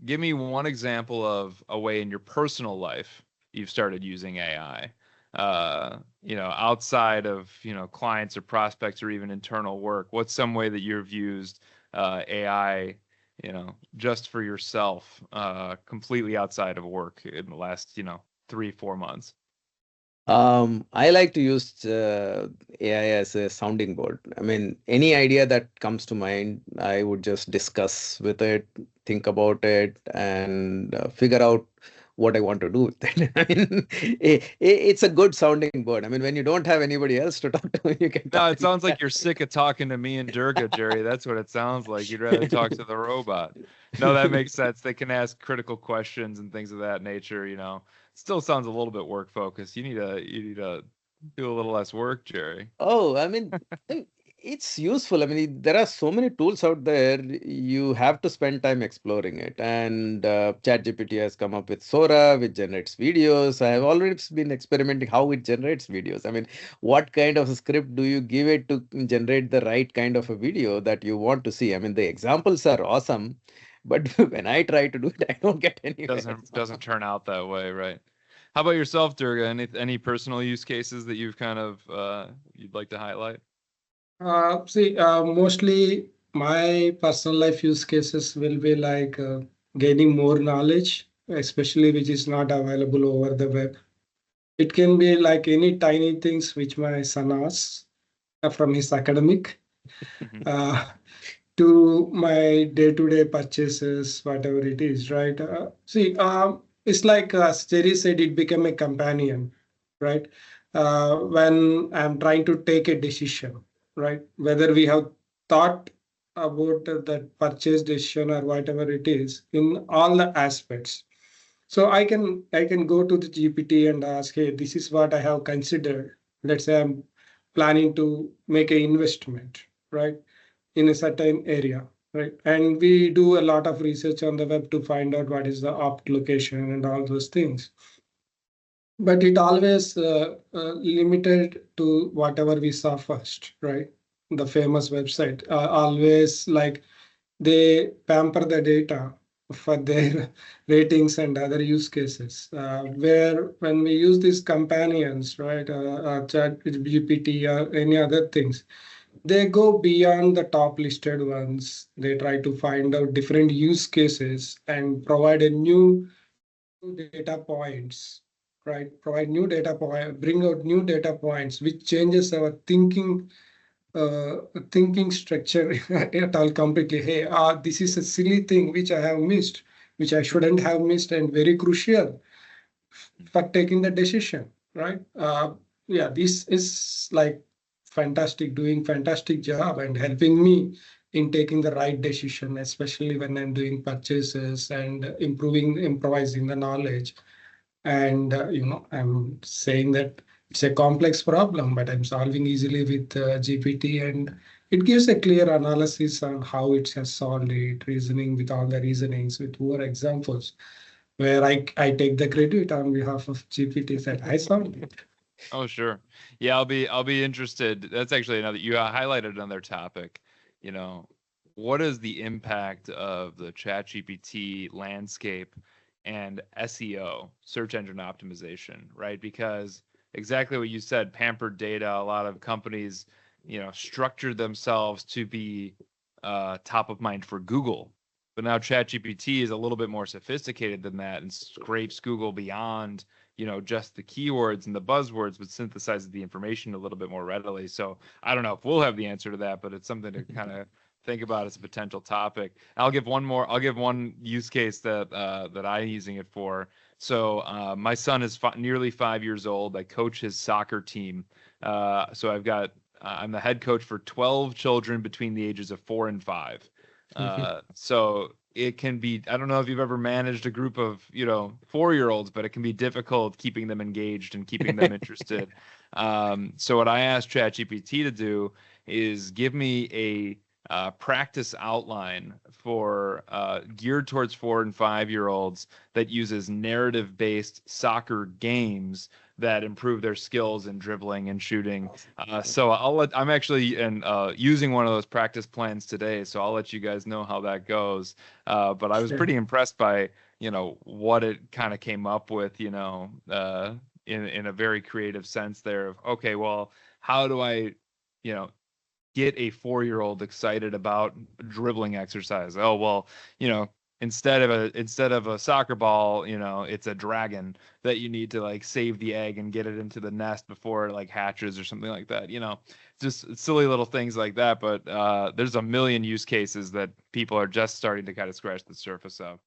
give me one example of a way in your personal life you've started using AI. Outside of, clients or prospects or even internal work. What's some way that you've used AI, just for yourself, completely outside of work in the last, 3, 4 months? I like to use AI as a sounding board. I mean, any idea that comes to mind, I would just discuss with it, think about it, and figure out what I want to do with it. I mean, it's a good sounding board. I mean, when you don't have anybody else to talk to, you can No, talk. it sounds like you're sick of talking to me and Durga, Jerry. That's what it sounds like. You'd rather talk to the robot. No, that makes sense. They can ask critical questions and things of that nature, Still sounds a little bit work focused. You need to do a little less work, Jerry. Oh, I- it's useful. I mean, there are so many tools out there. You have to spend time exploring it. And ChatGPT has come up with Sora, which generates videos. I have already been experimenting how it generates videos. I mean, what kind of a script do you give it to generate the right kind of a video that you want to see? I mean, the examples are awesome, but when I try to do it, I don't get anywhere. Doesn't turn out that way, right? How about yourself, Durga? Any personal use cases that you've kind of you'd like to highlight? Mostly my personal life use cases will be like gaining more knowledge, especially which is not available over the web. It can be like any tiny things which my son asks from his academic uh, to my day-to-day purchases, whatever it is, right? It's like as Jerry said, it became a companion, right? When I'm trying to take a decision, right? Whether we have thought about that purchase decision or whatever it is in all the aspects. So I can go to the GPT and ask, hey, this is what I have considered. Let's say I'm planning to make an investment, right? In a certain area, right? And we do a lot of research on the web to find out what is the opt location and all those things. But it always limited to whatever we saw first, right? The famous website always like they pamper the data for their ratings and other use cases. Where when we use these companions, right, chat GPT or any other things, they go beyond the top listed ones. They try to find out different use cases and provide a new data points, right? Provide new data point, bring out new data points, which changes our uh, thinking structure at all completely. Hey, this is a silly thing which I have missed, which I shouldn't have missed, and very crucial for taking the decision, right? Yeah, this is like fantastic, doing fantastic job and helping me in taking the right decision, especially when I'm doing purchases and improvising the knowledge. And I'm saying that it's a complex problem, but I'm solving easily with GPT, and it gives a clear analysis on how it has solved it, reasoning with all the reasonings with more examples, where I take the credit on behalf of GPT that I solved it. Oh, sure. Yeah, I'll be interested. That's actually another you highlighted another topic. You know, what is the impact of the ChatGPT landscape and SEO, search engine optimization, right? Because exactly what you said, pampered data, a lot of companies, structured themselves to be top of mind for Google. But now ChatGPT is a little bit more sophisticated than that and scrapes Google beyond just the keywords and the buzzwords, but synthesizes the information a little bit more readily. So I don't know if we'll have the answer to that, but it's something to kind of think about as a potential topic. I'll give one more. I'll give one use case that I'm using it for. So my son is nearly 5 years old. I coach his soccer team. So I'm the head coach for 12 children between the ages of 4 and 5. So it can be, I don't know if you've ever managed a group of 4-year-olds, but it can be difficult keeping them engaged and keeping them interested. So what I asked ChatGPT to do is give me a practice outline for geared towards 4 and 5-year-olds that uses narrative-based soccer games that improve their skills in dribbling and shooting. So I'm actually using one of those practice plans today, so I'll let you guys know how that goes. But I was pretty impressed by, what it kind of came up with, in a very creative sense there of, okay, well, how do I, get a 4-year-old excited about dribbling exercise? Oh, well, instead of a soccer ball, it's a dragon that you need to like save the egg and get it into the nest before it like hatches or something like that. Just silly little things like that. But there's a million use cases that people are just starting to kind of scratch the surface of.